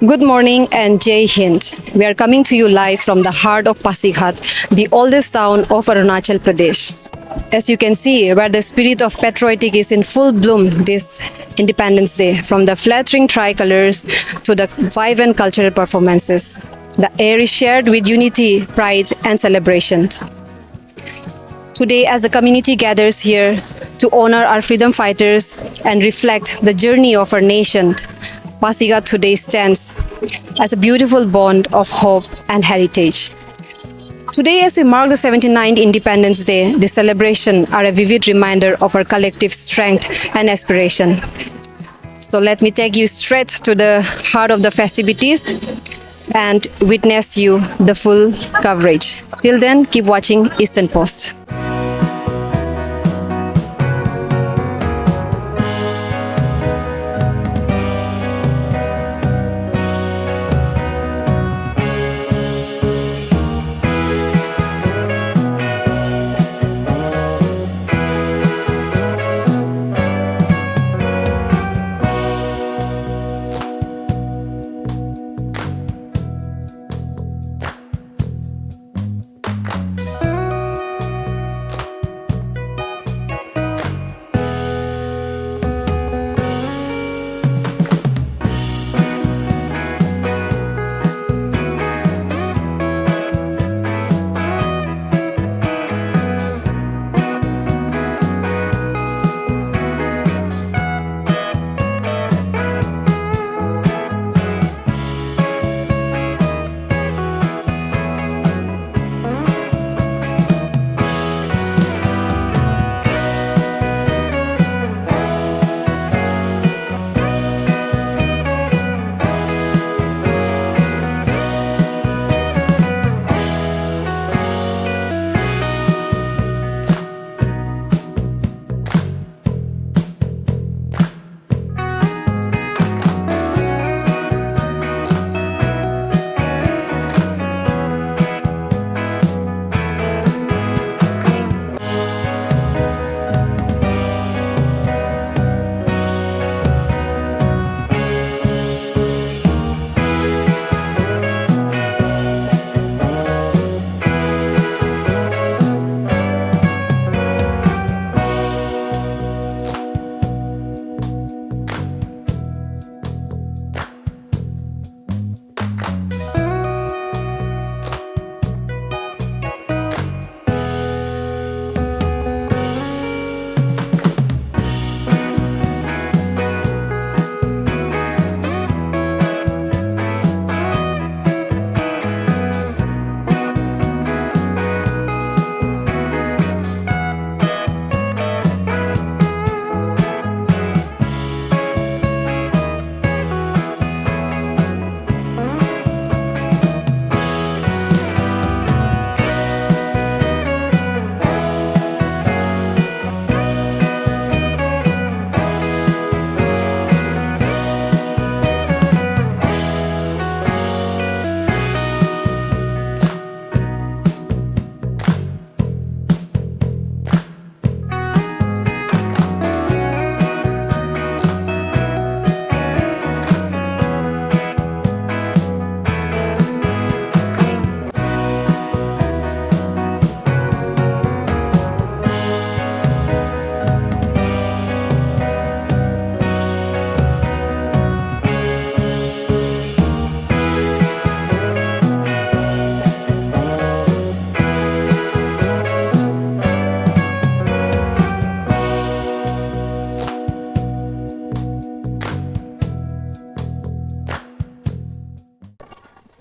Good morning and Jai Hind. We are coming to you live from the heart of Pasighat, the oldest town of Arunachal Pradesh. As you can see, where the spirit of patriotic is in full bloom this Independence Day, from the flattering tricolors to the vibrant cultural performances. The air is shared with unity, pride, and celebration. Today, as the community gathers here to honor our freedom fighters and reflect the journey of our nation, Pasighat today stands as a beautiful bond of hope and heritage. Today, as we mark the 79th Independence Day, this celebration are a vivid reminder of our collective strength and aspiration. So let me take you straight to the heart of the festivities and witness you the full coverage. Till then, keep watching Eastern Post.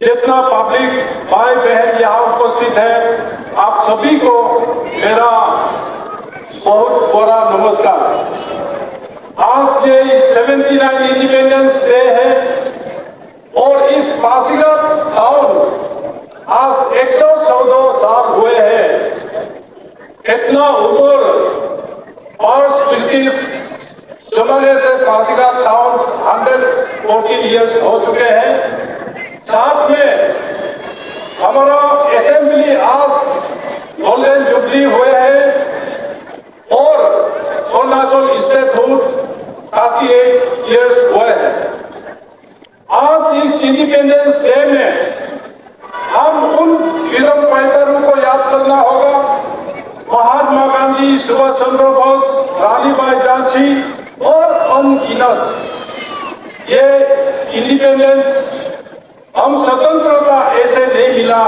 जितना public भाई बहन यहाँ उपस्थित है, आप सभी को मेरा बहुत बड़ा नमस्कार। आज ये 79 इंडिपेंडेंस डे है और इस पासीघाट टाउन आज 114 साल हुए हैं। इतना ऊपर और ब्रिटिश जमाने से पासीघाट टाउन 140 इयर्स हो चुके हैं। साथ में हमारा असेंबली आज गोल्डन जुबली हुए हैं और अरुणाचल स्टेटहुड 38 इयर्स हुए हैं। आज इस सुभाष चंद्र बोस, रानी बाई झांसी और अनगिनत ये इंडिपेंडेंस हम स्वतंत्रता ऐसे नहीं मिला,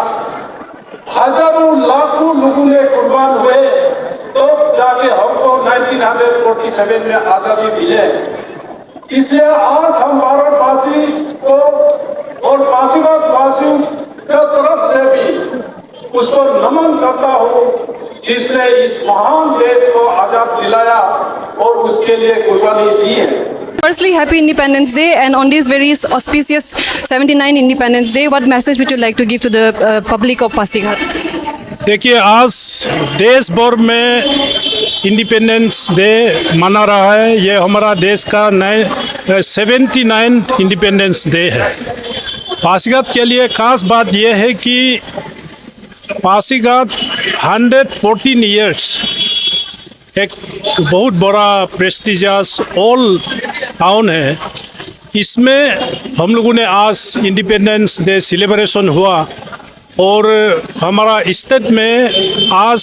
हजारों लाखों लोगों ने कुर्बान हुए तो जाके हमको 1947 में आजादी मिले। इसलिए आज हम भारतवासी को और पासीघाट वासियों की तरफ से भी उसको नमन करता हूँ जिसने इस महान देश को आजाद दिलाया और उसके लिए कुर्बानी दी है। Firstly, happy Independence Day, and on this very auspicious 79 Independence Day, what message would you like to give to the public of Pasighat? देखिए, आज देश भर में इंडिपेंडेंस डे मना रहा है। ये हमारा देश का 79 इंडिपेंडेंस डे है। पासीघाट के लिए खास बात यह है कि पासीघाट 114 ईयर्स एक बहुत बड़ा प्रेस्टिजियस ओल्ड टाउन है। इसमें हम लोगों ने आज इंडिपेंडेंस डे सेलिब्रेशन हुआ और हमारा स्टेट में आज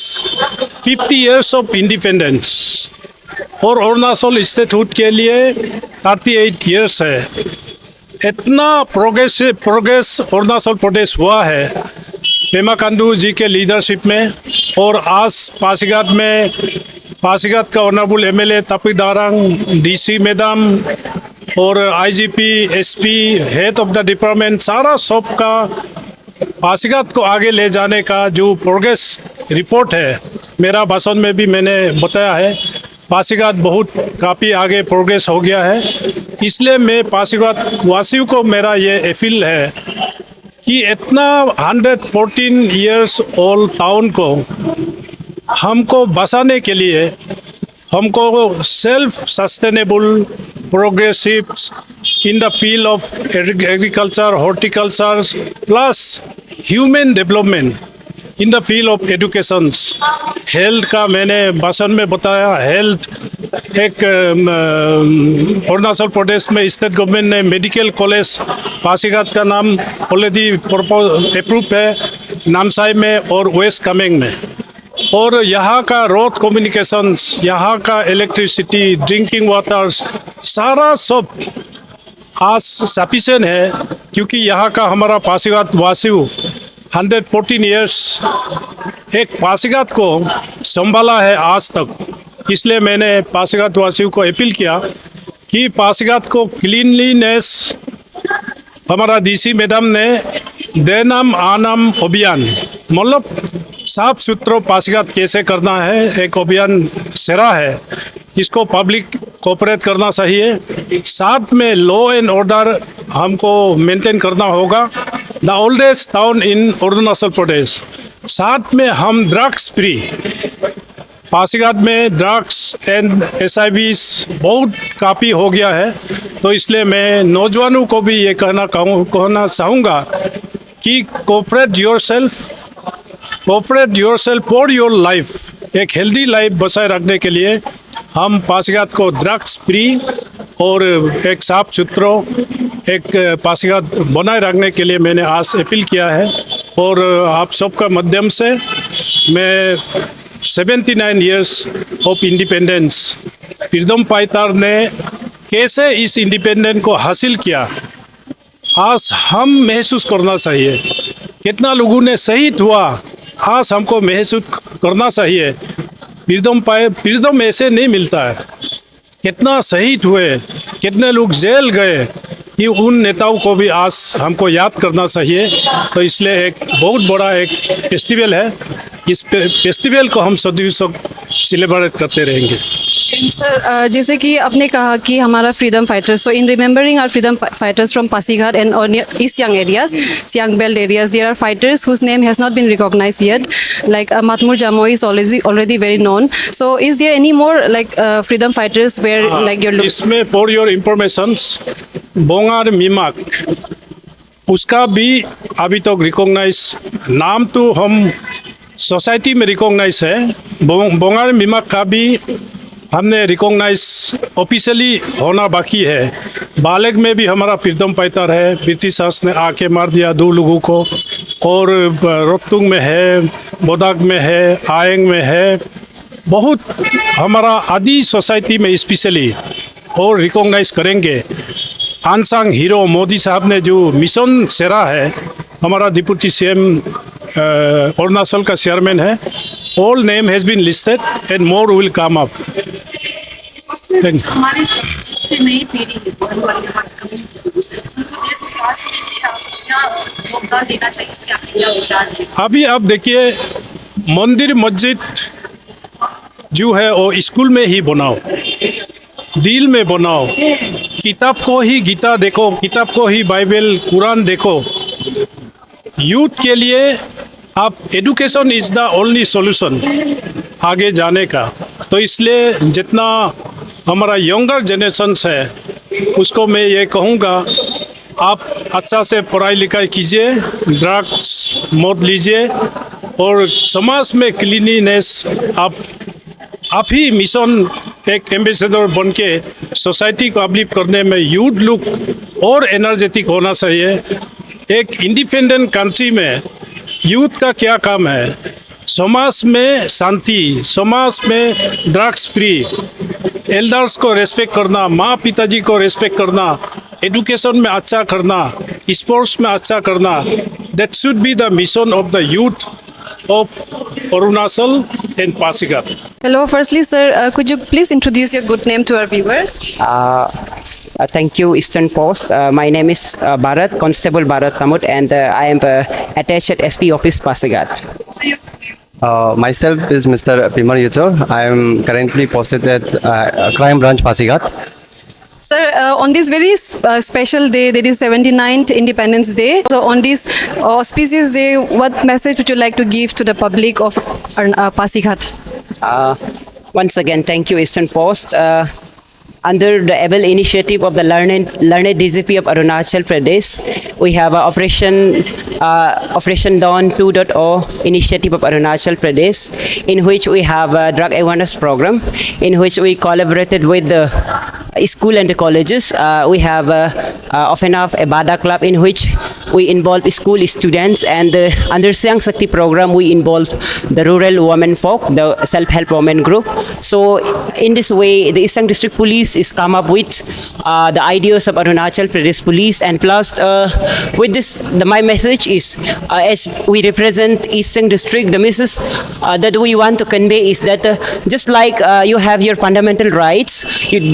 50 इयर्स ऑफ इंडिपेंडेंस और अरुणाचल स्टेटहुड के लिए 38 इयर्स है। इतना प्रोग्रेस अरुणाचल प्रदेश हुआ है पेमा खांडू जी के लीडरशिप में। और आज पासीघाट का honourable MLA Tapik Darang, DC madam और IGP, SP, head of the department, सारा सब का पासीघाट को आगे ले जाने का जो प्रोग्रेस रिपोर्ट है, मेरा भाषण में भी मैंने बताया है, पासीघाट बहुत काफ़ी आगे प्रोग्रेस हो गया है। इसलिए मैं पासीघाट वासियों को मेरा ये अपील है कि इतना 114 इयर्स ओल्ड टाउन को हमको बचाने के लिए हमको self sustainable progressive in the field of agriculture, horticulture plus human development in the field of education, health का मैंने भाषण में बताया। हेल्थ एक अरुणाचल प्रदेश में स्टेट गवर्नमेंट ने मेडिकल कॉलेज पासीघाट का नाम ऑलरेडी अप्रूव है नामसाई में और वेस्ट कामेंग में। और यहाँ का रोड कम्युनिकेशंस, यहाँ का इलेक्ट्रिसिटी, ड्रिंकिंग वाटर्स, सारा सब आज सफिशिएंट है क्योंकि यहाँ का हमारा पासीघाट वासियों 114 इयर्स एक पासीघाट को संभाला है आज तक। इसलिए मैंने पासीघाट वासियों को अपील किया कि पासीघाट को क्लीनलीनेस हमारा डीसी मैडम ने देनाम आनाम अभियान मतलब साफ सुथरा पासीघाट कैसे करना है एक अभियान सेरा है, इसको पब्लिक कोऑपरेट करना चाहिए। साथ में लॉ एंड ऑर्डर हमको मेंटेन करना होगा। The oldest town in Arunachal Pradesh. साथ में हम ड्रग्स फ्री, पासीघाट में ड्रग्स एंड एसआईवीज बहुत काफ़ी हो गया है, तो इसलिए मैं नौजवानों को भी ये कहना चाहूँगा कि cooperate yourself for your life. एक हेल्दी लाइफ बचाए रखने के लिए हम पासीघाट को ड्रग्स फ्री और एक साफ सुथरा एक पासीघाट बनाए रखने के लिए मैंने आज अपील किया है। और आप सबका माध्यम से मैं 79 years of independence freedom fighter ने कैसे इस इंडिपेंडेंस को हासिल किया आज हम महसूस करना चाहिए। कितना लोगों ने शहीद हुआ आज हमको महसूस करना चाहिए। फ्रीडम ऐसे नहीं मिलता है। कितना शहीद हुए, कितने लोग जेल गए, ये उन नेताओं को भी आज हमको याद करना चाहिए। तो इसलिए एक बहुत बड़ा एक फेस्टिवल है, इस फेस्टिवल को हम सदैव सेलिब्रेट करते रहेंगे। सर, जैसे कि आपने कहा कि हमारा freedom fighters, so in remembering our freedom fighters from Pasighat and east Siang areas, Siang belt areas, there are fighters whose name has not been recognised yet, like Matmur Jamoy is already very known. So is there any more like freedom fighters where like you're looking? इसमें for your information बोंगार मिमाक उसका भी अभी तक recognise, नाम तो हम society में recognise है, बोंगार मिमाक का भी हमने रिकॉग्नाइज ऑफिशियली होना बाकी है। बालेग में भी हमारा फ्रीडम फाइटर है, ब्रिटिशर्स ने आके मार दिया 2 लोगों को, और रोहतुंग में है, बोदाग में है, आयंग में है, बहुत हमारा आदि सोसाइटी में स्पेशली और रिकॉग्नाइज करेंगे। अनसंग हीरो मोदी साहब ने जो मिशन सेरा है, हमारा डिप्टी सीएम अरुणाचल का चेयरमैन है। All name has been listed and more will come up. हमारे इसमें नई पीढ़ी है, आने वाली हमारी कम्युनिटी, उनको देश विकास के लिए आप क्या योगदान देना चाहिए, इसमें आपके क्या विचार हैं? अभी आप देखिए, मंदिर मस्जिद जो है वो स्कूल में ही बनाओ, दिल में बनाओ। किताब को ही गीता देखो, किताब को ही बाइबल कुरान देखो। यूथ के लिए आप education is the only solution आगे जाने का। तो इसलिए जितना हमारा यंगर जनरेशन है उसको मैं ये कहूँगा, आप अच्छा से पढ़ाई लिखाई कीजिए, ड्रग्स मत लीजिए और समाज में क्लीनिनेस आप ही मिशन एक एम्बेसडर बन के सोसाइटी को अपलिफ्ट करने में यूथ लोग और एनर्जेटिक होना चाहिए। एक इंडिपेंडेंट कंट्री में यूथ का क्या काम है? समाज में शांति, समाज में ड्रग्स फ्री, एल्डर्स को रेस्पेक्ट करना, माँ पिताजी को रेस्पेक्ट करना, एजुकेशन में अच्छा करना, स्पोर्ट्स में अच्छा करना। That should be the mission of the youth of Arunachal and Pasighat. Hello, firstly, sir, could you please introduce your good name to our viewers? Thank you, Eastern Post. My name is Bharat, Constable Bharat Tamut, and I am attached at SP Office, Pasighat. So you, Myself is Mr. Pimal Yucho. I am currently posted at Crime Branch, Pasighat. sir, on this very special day, that is 79th Independence Day. So on this auspicious day, what message would you like to give to the public of Pasighat? Once again, thank you, Eastern Post. Under the able initiative of the learned DGP of Arunachal Pradesh, we have Operation Dawn 2.0 initiative of Arunachal Pradesh, in which we have a drug awareness program, in which we collaborated with the school and the colleges. We have often enough a BADA club in which we involve school students, and under Siang Shakti program we involve the rural women folk, the self-help women group. So in this way, the Eastern District Police is come up with the ideas of Arunachal Pradesh Police, and plus with this, my message is as we represent Eastern District, the message that we want to convey is that just like you have your fundamental rights,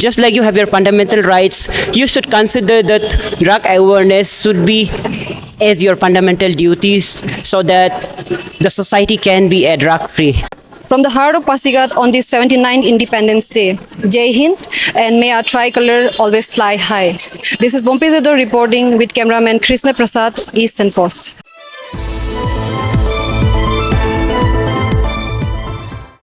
just like you have your fundamental rights, you should consider that drug awareness should be as your fundamental duties, so that the society can be a drug free. From the heart of Pasighat on this 79th Independence Day, Jai Hind, and may our tricolor always fly high. This is Bompey Zedor reporting with cameraman Krishna Prasad, Eastern Post.